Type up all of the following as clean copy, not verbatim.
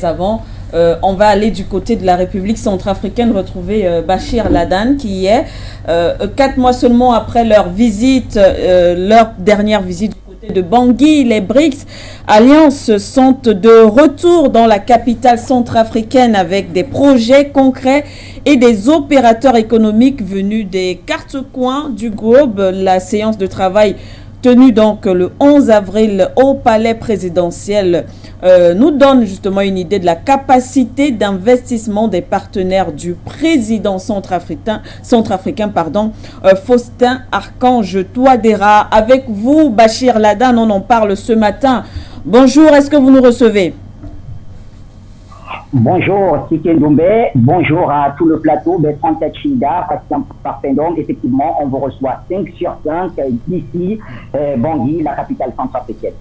Avant, on va aller du côté de la République centrafricaine retrouver Bachir Ladan qui y est 4 mois seulement après leur visite, leur dernière visite du côté de Bangui. Les BRICS Alliances sont de retour dans la capitale centrafricaine avec des projets concrets et des opérateurs économiques venus des quatre coins du globe. La séance de travail tenue donc le 11 avril au palais présidentiel nous donne justement une idée de la capacité d'investissement des partenaires du président centrafricain, Faustin Archange Touadéra. Avec vous, Bachir Ladan, on en parle ce matin. Bonjour, est-ce que vous nous recevez? Bonjour, Sike Doumbé. Bonjour à tout le plateau. Bertrand Tachida, Patient Parfendon. Effectivement, on vous reçoit 5 sur 5 d'ici Bangui, la capitale centrafricaine.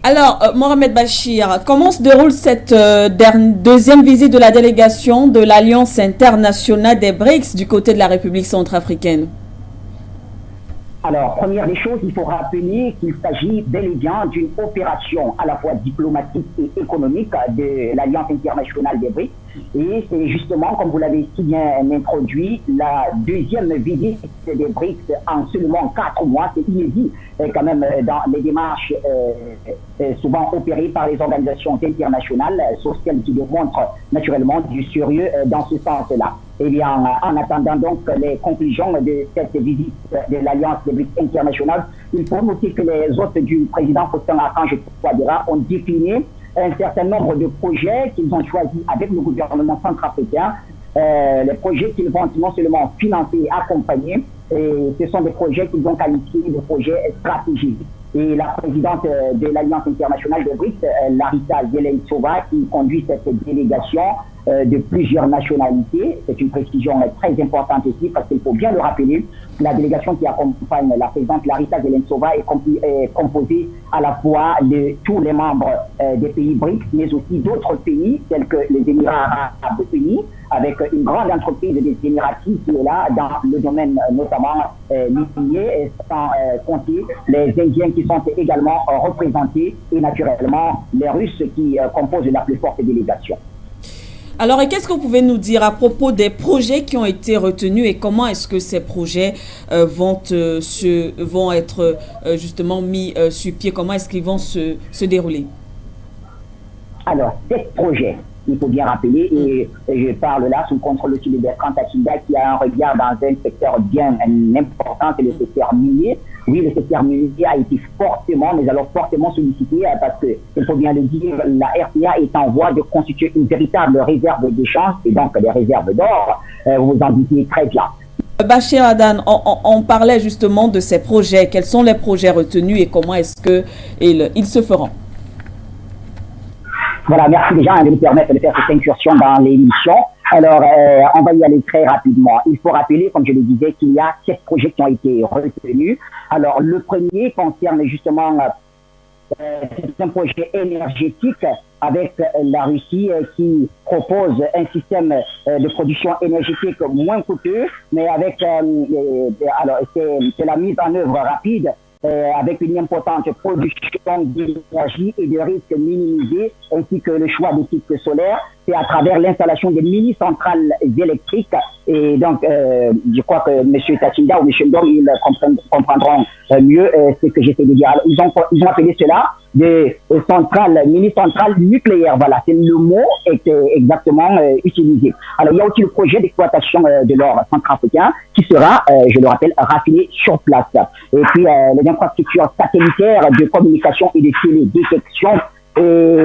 Alors, Mohamed Bachir, comment se déroule cette deuxième visite de la délégation de l'Alliance internationale des BRICS du côté de la République centrafricaine? Alors, première des choses, il faut rappeler qu'il s'agit bel et bien d'une opération à la fois diplomatique et économique de l'Alliance internationale des BRICS. Et c'est justement, comme vous l'avez si bien introduit, la deuxième visite des BRICS en seulement 4 mois. C'est inédit quand même dans les démarches souvent opérées par les organisations internationales, sauf celles qui démontrent naturellement du sérieux dans ce sens-là. Eh bien, en attendant donc les conclusions de cette visite de l'Alliance des BRICS internationale, il faut noter que les hôtes du président Faustin Archange Touadéra ont décliné un certain nombre de projets qu'ils ont choisis avec le gouvernement centrafricain, les projets qu'ils vont non seulement financer et accompagner, et ce sont des projets qu'ils ont qualifiés de projets stratégiques. Et la présidente de l'Alliance internationale de BRICS, Larissa Zelensova, qui conduit cette délégation de plusieurs nationalités. C'est une précision très importante ici parce qu'il faut bien le rappeler. La délégation qui accompagne la présidente Larissa Zelensova est composée à la fois de tous les membres des pays BRICS, mais aussi d'autres pays tels que les Émirats arabes unis, avec une grande entreprise des Émiratis qui est là dans le domaine notamment minier, sans compter les Indiens qui sont également représentés et naturellement les Russes qui composent la plus forte délégation. Alors, et qu'est-ce que vous pouvez nous dire à propos des projets qui ont été retenus et comment est-ce que ces projets vont être justement mis sur pied? Comment est-ce qu'ils vont se dérouler? Alors, ces projets, il faut bien rappeler, et je parle là sous le contrôle aussi de Bertrand Tachida qui a un regard dans un secteur bien important, c'est le secteur minier. Oui, le secteur minier a été fortement, mais alors fortement sollicité parce que, il faut bien le dire, la RCA est en voie de constituer une véritable réserve d'échange et donc des réserves d'or. Vous en doutez très bien. Bachir Ladan, on parlait justement de ces projets. Quels sont les projets retenus et comment est-ce qu'ils se feront? Voilà, merci déjà de nous permettre de faire cette incursion dans l'émission. Alors, on va y aller très rapidement. Il faut rappeler, comme je le disais, qu'il y a 7 projets qui ont été retenus. Alors, le premier concerne justement un projet énergétique avec la Russie qui propose un système de production énergétique moins coûteux, mais avec alors c'est la mise en œuvre rapide avec une importante production d'énergie et de risques minimisés, ainsi que le choix des cycles solaires. C'est à travers l'installation des mini-centrales électriques. Et donc, je crois que M. Tachinda ou M. Ndong, ils comprendront mieux ce que j'essaie de dire. Alors, ils ont appelé cela des centrales, mini-centrales nucléaires. Voilà, c'est le mot est exactement utilisé. Alors, il y a aussi le projet d'exploitation de l'or centrafricain qui sera, je le rappelle, raffiné sur place. Et puis, les infrastructures satellitaires de communication et de télédétection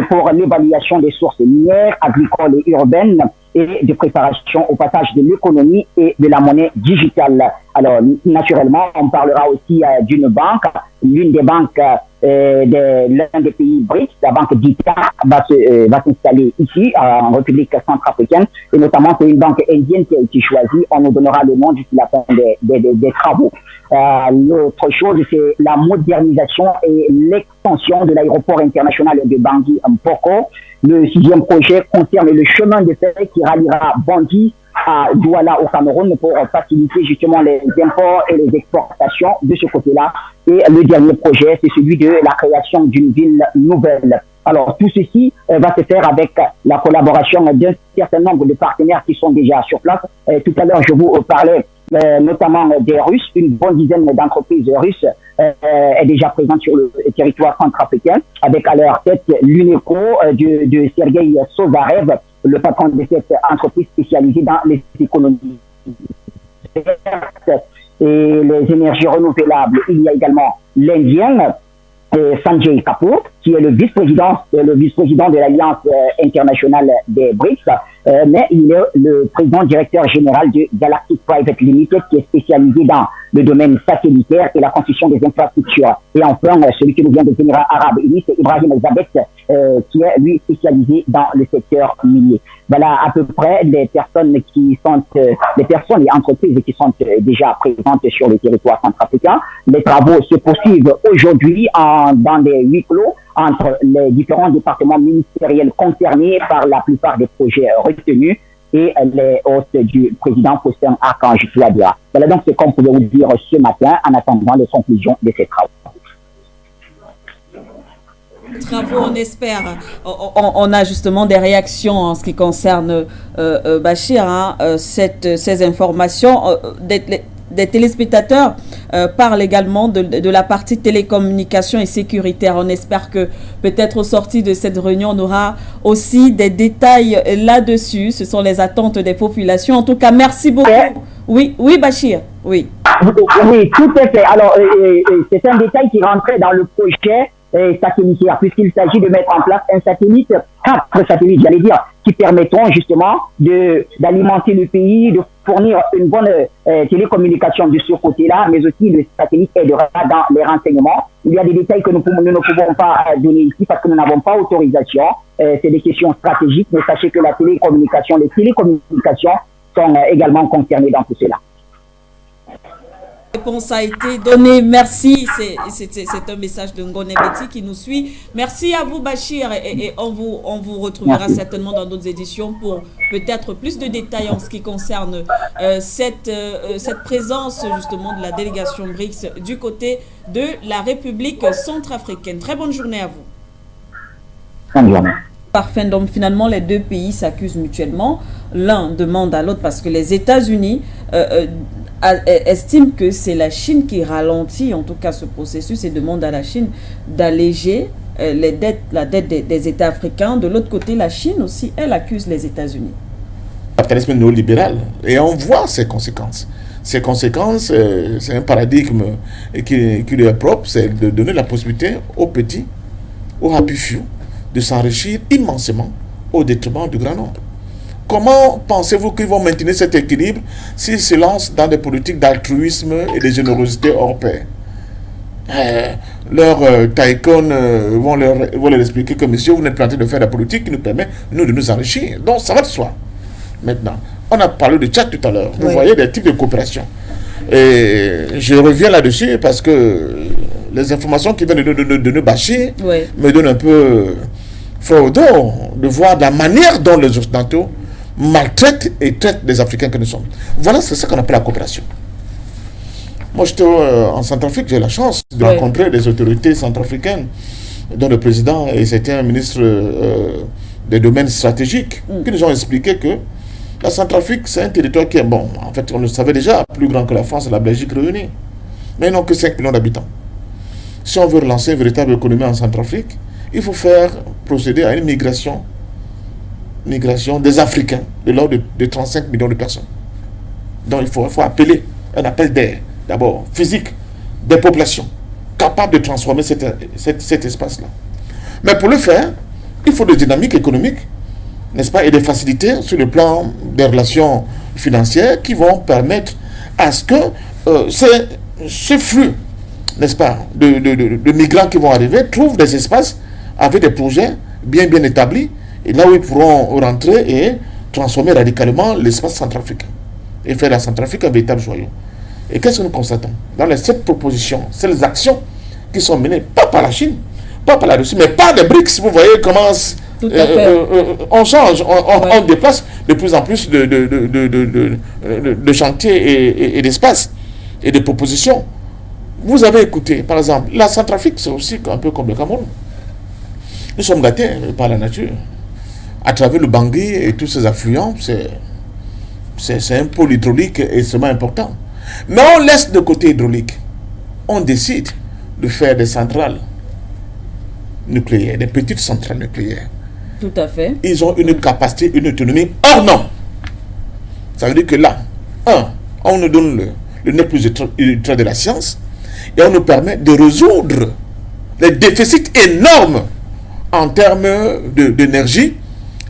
pour l'évaluation des sources minières, agricoles et urbaines et de préparation au passage de l'économie et de la monnaie digitale. Alors, naturellement, on parlera aussi d'une banque, l'une des banques de l'un des pays BRICS, la banque d'Ita, va s'installer ici, en République centrafricaine, et notamment c'est une banque indienne qui a été choisie. On nous donnera le nom d'ici la fin des travaux. L'autre chose, c'est la modernisation et l'extension de l'aéroport international de Bangui Mpoko. Le 6e projet concerne le chemin de fer qui ralliera Bangui à Douala au Cameroun pour faciliter justement les imports et les exportations de ce côté-là. Et le dernier projet, c'est celui de la création d'une ville nouvelle Alors, tout ceci va se faire avec la collaboration d'un certain nombre de partenaires qui sont déjà sur place. Tout à l'heure, je vous parlais notamment des Russes. Une bonne dizaine d'entreprises russes est déjà présente sur le territoire centrafricain, avec à leur tête l'UNECO de Sergei Sozarev, le patron de cette entreprise spécialisée dans les économies vertes et les énergies renouvelables. Il y a également l'Indien Sanjay Kapoor, qui est le vice-président de l'Alliance internationale des BRICS, mais il est le président directeur général de Galactic Private Limited, qui est spécialisé dans le domaine satellitaire et la construction des infrastructures. Et enfin, celui qui nous vient des Émirats Arabes Unis, c'est Ibrahim Elzabeth, qui est lui spécialisé dans le secteur minier. Voilà à peu près les personnes et entreprises qui sont déjà présentes sur le territoire centrafricain. Les travaux se poursuivent aujourd'hui dans des huis clos entre les différents départements ministériels concernés par la plupart des projets retenus et les hôtes du président Faustin Archange Touadéra. Voilà donc ce qu'on pouvait vous dire ce matin en attendant les conclusions de ces travaux. On espère. On a justement des réactions en ce qui concerne Bachir, ces informations. Des téléspectateurs parlent également de la partie télécommunication et sécuritaire. On espère que peut-être au sorti de cette réunion, on aura aussi des détails là-dessus. Ce sont les attentes des populations. En tout cas, merci beaucoup. Oui, Bachir. Oui. Oui, tout à fait. Alors, c'est un détail qui rentrait dans le projet satellitaire, puisqu'il s'agit de mettre en place un satellite, 4 satellites, j'allais dire, qui permettront justement d'alimenter le pays, de fournir une bonne télécommunication de ce côté-là, mais aussi le satellite aidera dans les renseignements. Il y a des détails que nous ne pouvons pas donner ici parce que nous n'avons pas autorisation. C'est des questions stratégiques, mais sachez que les télécommunications sont également concernées dans tout cela. La réponse a été donnée. Merci. C'est un message de Ngone Betty qui nous suit. Merci à vous, Bachir. Et on vous retrouvera certainement dans d'autres éditions pour peut-être plus de détails en ce qui concerne cette présence justement de la délégation BRICS du côté de la République centrafricaine. Très bonne journée à vous. Bonne journée. Parfait. Donc finalement, les deux pays s'accusent mutuellement. L'un demande à l'autre parce que les États-Unis estiment que c'est la Chine qui ralentit en tout cas ce processus et demande à la Chine d'alléger la dette des États africains. De l'autre côté, la Chine aussi, elle accuse les États-Unis. Le capitalisme néolibéral. Et on voit ses conséquences. Ces conséquences, c'est un paradigme qui lui est propre, c'est de donner la possibilité aux petits, aux happy few, de s'enrichir immensément au détriment du grand nombre. Comment pensez-vous qu'ils vont maintenir cet équilibre s'ils se lancent dans des politiques d'altruisme et de générosité hors pair? Leurs tycoons vont leur expliquer que monsieur, vous n'êtes pas en train de faire la politique qui nous permet, nous, de nous enrichir. Donc, ça va de soi. Maintenant, on a parlé de Tchad tout à l'heure. Vous voyez des types de coopération. Et je reviens là-dessus parce que les informations qui viennent de nous bâcher me donnent un peu froid au dos de voir la manière dont les Occidentaux maltraitent et traitent les Africains que nous sommes. Voilà, c'est ça qu'on appelle la coopération. Moi, j'étais en Centrafrique, j'ai la chance de rencontrer des autorités centrafricaines, dont le président, et c'était un ministre des domaines stratégiques, qui nous ont expliqué que la Centrafrique, c'est un territoire qui est, bon, en fait, on le savait déjà, plus grand que la France et la Belgique réunies, mais ils n'ont que 5 millions d'habitants. Si on veut relancer une véritable économie en Centrafrique, il faut procéder à une migration des Africains de l'ordre de 35 millions de personnes. Donc il faut appeler un appel d'air, d'abord physique, des populations capables de transformer cet espace-là. Mais pour le faire, il faut des dynamiques économiques, n'est-ce pas, et des facilités sur le plan des relations financières qui vont permettre à ce que ce flux, n'est-ce pas, de migrants qui vont arriver trouvent des espaces avec des projets bien établis, et là où ils pourront rentrer et transformer radicalement l'espace centrafricain et faire la Centrafrique un véritable joyau. Et qu'est-ce que nous constatons? Dans les 7 propositions, c'est les actions qui sont menées, pas par la Chine, pas par la Russie, mais par les BRICS. Vous voyez comment on change, on déplace de plus en plus de chantiers et d'espaces et de propositions. Vous avez écouté, par exemple, la Centrafrique, c'est aussi un peu comme le Cameroun. Nous sommes gâtés par la nature. À travers le Bangui et tous ses affluents, c'est un pôle hydraulique extrêmement important. Mais on laisse de côté hydraulique. On décide de faire des centrales nucléaires, des petites centrales nucléaires. Tout à fait. Ils ont une capacité, une autonomie hors norme. Ça veut dire que là, on nous donne le nez plus ultra de la science et on nous permet de résoudre les déficits énormes en termes d'énergie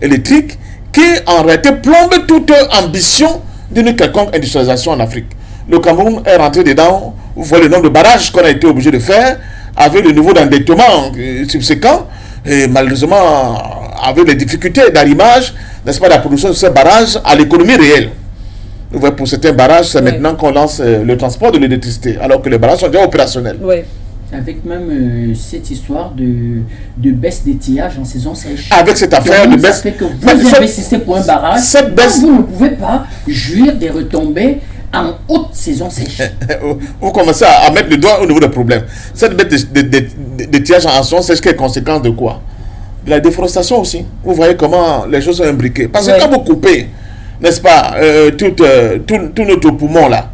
électrique qui en réalité plombe toute ambition d'une quelconque industrialisation en Afrique. Le Cameroun est rentré dedans, vous voyez le nombre de barrages qu'on a été obligé de faire avec le niveau d'endettement subséquent et malheureusement avec les difficultés d'arrimage, n'est-ce pas, la production de ces barrages à l'économie réelle. Vous voyez, pour certains barrages, c'est maintenant qu'on lance le transport de l'électricité, alors que les barrages sont déjà opérationnels. Oui. Avec même cette histoire de baisse des tillages en saison sèche. Avec cette affaire de baisse. Ça fait que vous investissez pour un barrage, cette baisse, vous ne pouvez pas jouir des retombées en haute saison sèche. Vous commencez à mettre le doigt au niveau des problèmes. Cette baisse de tillage en saison sèche, qui est conséquence de quoi? De la déforestation aussi. Vous voyez comment les choses sont imbriquées. Parce que quand vous coupez, n'est-ce pas, tout notre poumon là,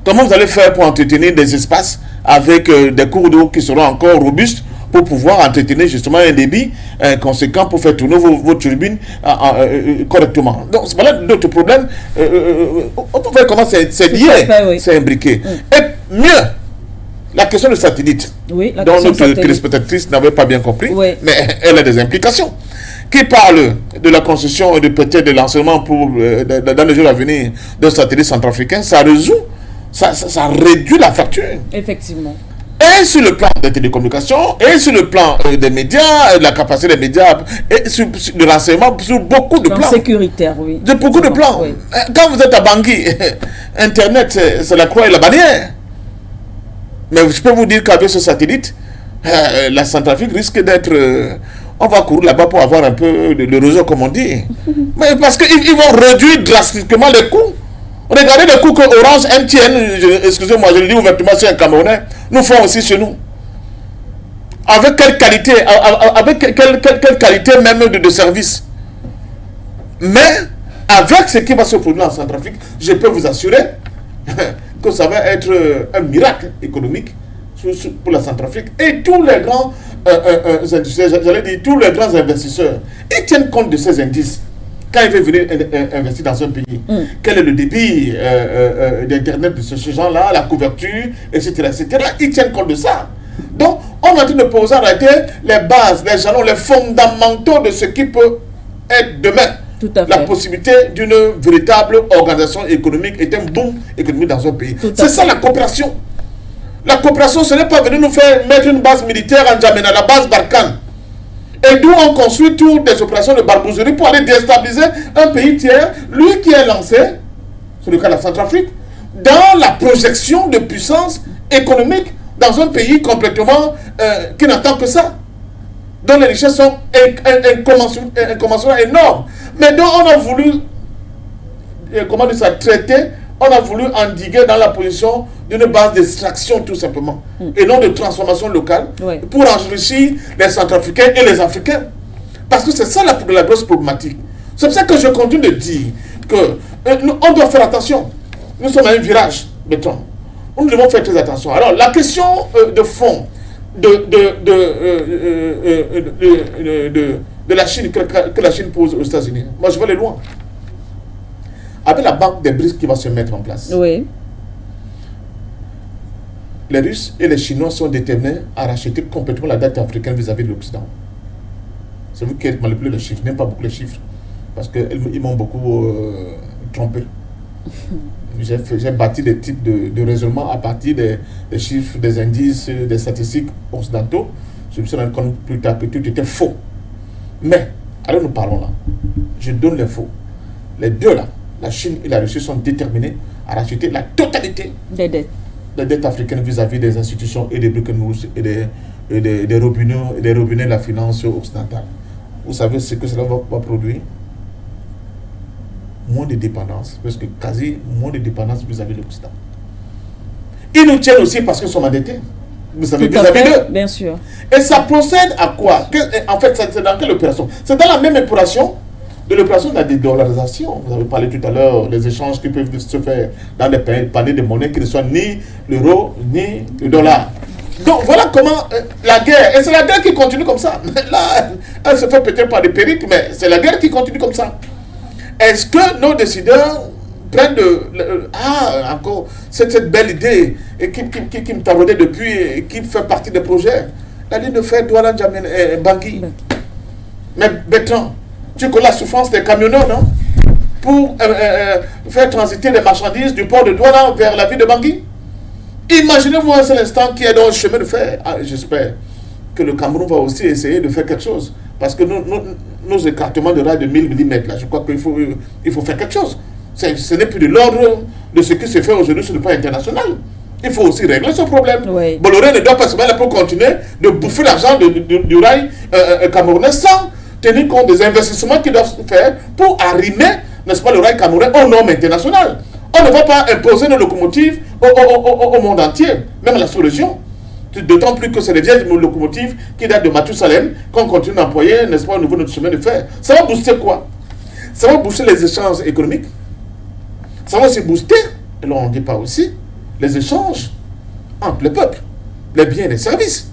comment vous allez faire pour entretenir des espaces avec des cours d'eau qui seront encore robustes pour pouvoir entretenir justement un débit conséquent pour faire tourner vos turbines correctement. Donc c'est pas là d'autres problèmes. On peut voir comment c'est lié, c'est imbriqué. Et mieux, la question de satellite, dont notre téléspectatrice n'avait pas bien compris, mais elle a des implications. Qui parle de la construction et de peut-être de l'enseignement pour dans les jours à venir d'un satellite centrafricain, ça résout, ça réduit la facture. Effectivement. Et sur le plan des télécommunications, et sur le plan des médias, de la capacité des médias, et sur de l'enseignement, sur beaucoup de plans. Sécuritaire, oui. De beaucoup de plans. Oui. Quand vous êtes à Bangui, Internet, c'est la croix et la bannière. Mais je peux vous dire qu'avec ce satellite, la Centrafrique risque d'être... on va courir là-bas pour avoir un peu de réseau, comme on dit. Mais parce qu'ils vont réduire drastiquement les coûts. Regardez les coûts que Orange, MTN, excusez-moi, je le dis ouvertement, c'est un Camerounais, nous font aussi chez nous. Avec quelle qualité, avec quelle qualité même de service. Mais, avec ce qui va se produire en Centrafrique, je peux vous assurer que ça va être un miracle économique pour la Centrafrique. Et tous les grands j'allais dire, tous les grands investisseurs, ils tiennent compte de ces indices. Quand ils veulent venir investir dans un pays, quel est le débit d'Internet de ce gens-là, la couverture, etc., etc. Ils tiennent compte de ça. Donc, on est en train de poser en réalité les bases, les jalons, les fondamentaux de ce qui peut être demain. La possibilité d'une véritable organisation économique et d'un boom économique dans un pays. C'est ça la coopération. La coopération, ce n'est pas venir nous faire mettre une base militaire en Djamena, la base Barkhane. Et d'où on construit toutes des opérations de barbouzerie pour aller déstabiliser un pays tiers, lui qui est lancé, c'est le cas de la Centrafrique, dans la projection de puissance économique dans un pays complètement qui n'attend que ça, dont les richesses sont incommensurables, énormes, mais dont on a voulu, comment dire ça, traiter, on a voulu endiguer dans la position d'une base d'extraction tout simplement, et non de transformation locale, pour enrichir les Centrafricains et les Africains. Parce que c'est ça la grosse problématique. C'est pour ça que je continue de dire qu'on doit faire attention. Nous sommes à un virage béton. Nous devons faire très attention. Alors la question de fond de la Chine, que la Chine pose aux États-Unis, moi je vais aller loin. Avec la banque des BRICS qui va se mettre en place. Oui. Les Russes et les Chinois sont déterminés à racheter complètement la dette africaine vis-à-vis de l'Occident. C'est vous qui êtes manipulé les chiffres. Je n'aime pas beaucoup les chiffres. Parce qu'ils m'ont beaucoup trompé. J'ai bâti des types de raisonnements à partir des chiffres, des indices, des statistiques occidentaux. Je me suis rendu compte plus tard que tout était faux. Mais, alors nous parlons là. Je donne les faux. Les deux là, la Chine et la Russie sont déterminés à racheter la totalité des dettes africaines vis-à-vis des institutions et des Bretton Woods et des robinets de la finance occidentale. Vous savez ce que cela va produire? Moins de dépendance, parce que quasi moins de dépendance vis-à-vis de l'Occident. Ils nous tiennent aussi parce qu'ils sont endettés. vous savez, Tout à vis-à-vis fait, d'eux. bien sûr. Et ça procède à quoi? En fait, c'est dans quelle opération? C'est dans la même opération de l'opération de la dédollarisation. Vous avez parlé tout à l'heure des échanges qui peuvent se faire dans des paniers de monnaie qui ne soient ni l'euro ni le dollar. Donc voilà comment la guerre, et c'est la guerre qui continue comme ça. Là, elle se fait peut-être par des périples, mais c'est la guerre qui continue comme ça. Est-ce que nos décideurs prennent encore cette belle idée et qui me taraudait depuis et qui fait partie des projets? La ligne de fer Douala Bangui. Mais Bertrand, tu connais la souffrance des camionneurs, non? Pour faire transiter les marchandises du port de Douala vers la ville de Bangui. Imaginez-vous un seul instant qu'il y a dans le chemin de fer. J'espère que le Cameroun va aussi essayer de faire quelque chose. Parce que nos écartements de rail de 1000 mm, là, je crois qu'il faut faire quelque chose. Ce n'est plus de l'ordre de ce qui se fait aujourd'hui sur le plan international. Il faut aussi régler ce problème. Oui. Bolloré ne doit pas se mettre là pour continuer de bouffer l'argent du rail camerounais sans tenir compte des investissements qu'ils doivent faire pour arrimer, n'est-ce pas, le rail camerounais aux normes internationales. On ne va pas imposer nos locomotives au monde entier, même à la sous-région. D'autant plus que c'est les vieilles locomotives qui datent de Mathusalem qu'on continue d'employer, n'est-ce pas, au niveau de notre chemin de fer. Ça va booster quoi? Ça va booster les échanges économiques. Ça va aussi booster, et là on ne dit pas aussi, les échanges entre le peuple, les biens et les services.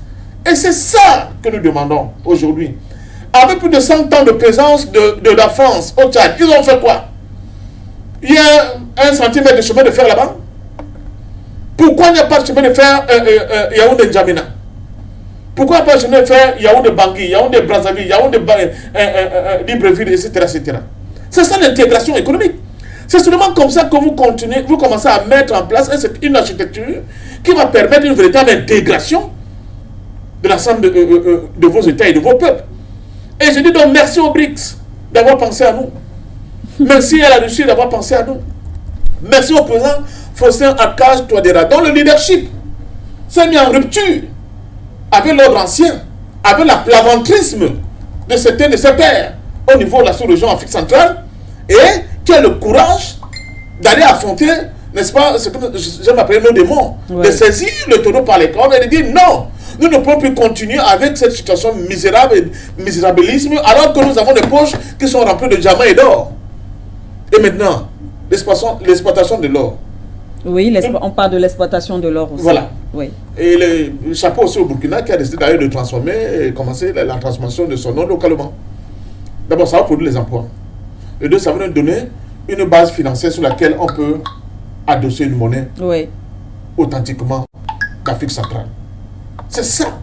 Et c'est ça que nous demandons aujourd'hui. Avec plus de 100 ans de présence de la France au Tchad, ils ont fait quoi? Il y a 1 centimètre de chemin de fer là-bas. Pourquoi il n'y a pas de chemin de fer Yaoundé-N'Djamena? Pourquoi il n'y a pas de chemin de fer Yaoundé-Bangui, Yaoundé-Brazzaville, Yaoundé-Libreville, etc., etc. C'est ça l'intégration économique. C'est seulement comme ça que vous commencez à mettre en place une architecture qui va permettre une véritable intégration de l'ensemble de vos États et de vos peuples. Et je dis donc merci aux BRICS d'avoir pensé à nous. Merci à la Russie d'avoir pensé à nous. Merci au président Faustin Archange Touadéra, dont le leadership s'est mis en rupture avec l'ordre ancien, avec l'avantrisme de certains de ses pairs au niveau de la sous-région Afrique centrale, et qui a le courage d'aller affronter, n'est-ce pas, ce que j'aime appeler nos démons, de saisir le taureau par les cornes et de dire non, nous ne pouvons plus continuer avec cette situation misérable et misérabilisme alors que nous avons des poches qui sont remplies de diamants et d'or. Et maintenant, l'exploitation de l'or. Oui, on parle de l'exploitation de l'or aussi. Voilà. Oui. Et le chapeau aussi au Burkina qui a décidé d'ailleurs de transformer et commencer la transformation de son nom localement. D'abord, ça va produire les emplois. Et deux, ça va nous donner une base financière sur laquelle on peut adosser une monnaie authentiquement d'Afrique centrale. C'est ça,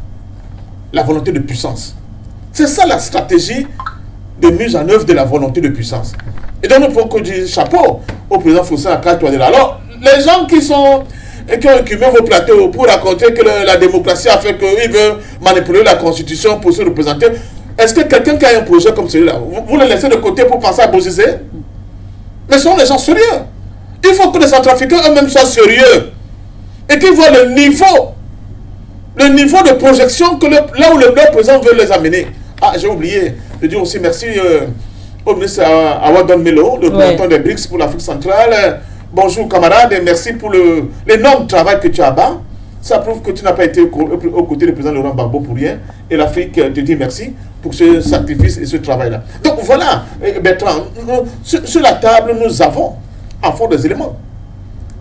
la volonté de puissance. C'est ça la stratégie de mise en œuvre de la volonté de puissance. Et donc, nous pouvons dire chapeau au président Faustin Archange Touadéra. Alors, les gens qui ont écumé vos plateaux pour raconter que la démocratie a fait qu'ils veulent manipuler la constitution pour se représenter, est-ce que quelqu'un qui a un projet comme celui-là, vous le laissez de côté pour penser à Bozizé? Mais ce sont des gens sérieux. Il faut que les Centrafricains eux-mêmes soient sérieux et qu'ils voient le niveau de projection que là où le président veut les amener. Ah, j'ai oublié de dire aussi merci au ministre Awadon Melo, le président des BRICS pour l'Afrique centrale. Bonjour camarade et merci pour l'énorme travail que tu as bas. Ça prouve que tu n'as pas été aux côtés du président Laurent Gbagbo pour rien. Et l'Afrique te dit merci pour ce sacrifice et ce travail-là. Donc voilà, Bertrand, sur la table, nous avons en fond des éléments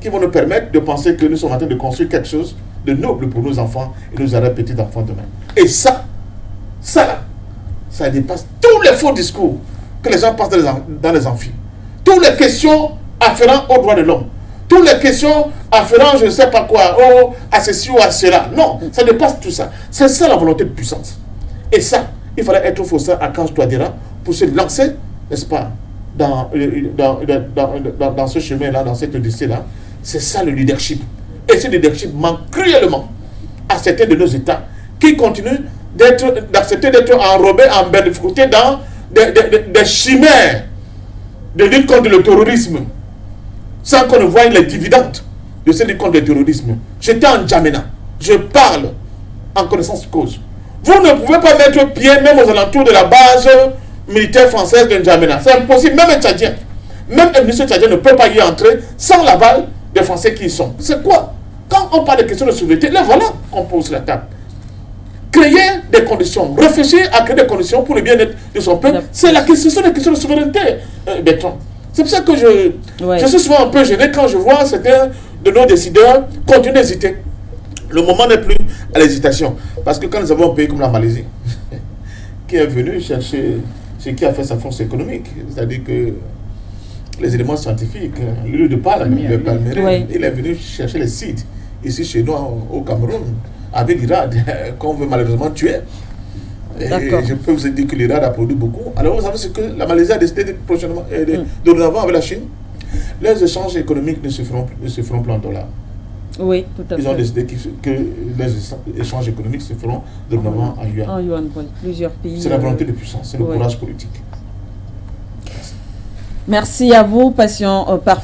qui vont nous permettre de penser que nous sommes en train de construire quelque chose de noble pour nos enfants et nos petits-enfants demain. Et ça dépasse tous les faux discours que les gens passent dans les amphis. Toutes les questions afférentes aux droits de l'homme. Toutes les questions afférentes, je ne sais pas quoi, à ceci ou à cela. Non, ça dépasse tout ça. C'est ça la volonté de puissance. Et ça, il fallait être Faustin Archange Touadéra pour se lancer, n'est-ce pas, dans ce chemin-là, dans cette odyssée-là. C'est ça le leadership. Et ce leadership manque cruellement à certains de nos États qui continuent d'accepter d'être enrobés, emberlifiés dans des chimères de lutte contre le terrorisme, sans qu'on ne voie les dividendes de cette lutte contre le terrorisme. J'étais en N'Djamena, je parle en connaissance de cause. Vous ne pouvez pas mettre pied même aux alentours de la base militaire française de N'Djamena. C'est impossible, même un Tchadien. Même un ministre tchadien ne peut pas y entrer sans l'aval des Français qui y sont. C'est quoi? quand on parle de questions de souveraineté, là voilà qu'on pose la table. Créer des conditions, réfléchir à créer des conditions pour le bien-être de son peuple, ce sont des questions de souveraineté, Bertrand. C'est pour ça que je suis souvent un peu gêné quand je vois certains de nos décideurs continuer d'hésiter. Le moment n'est plus à l'hésitation. Parce que quand nous avons un pays comme la Malaisie, qui est venu chercher ce qui a fait sa force économique, c'est-à-dire que les éléments scientifiques, l'huile de palme, le palmier, il est venu chercher les sites ici chez nous au Cameroun, avec l'Irad, qu'on veut malheureusement tuer. Et je peux vous dire que l'Irad a produit beaucoup. Alors vous savez ce que la Malaisie a décidé prochainement, dorénavant avec la Chine, les échanges économiques ne se feront plus en dollars. Oui, tout à fait. Ils ont décidé que les échanges économiques se feront dorénavant en yuan. En yuan, oui. Plusieurs pays. C'est la volonté de puissance, c'est le courage politique. Merci à vous, Passion Parfait.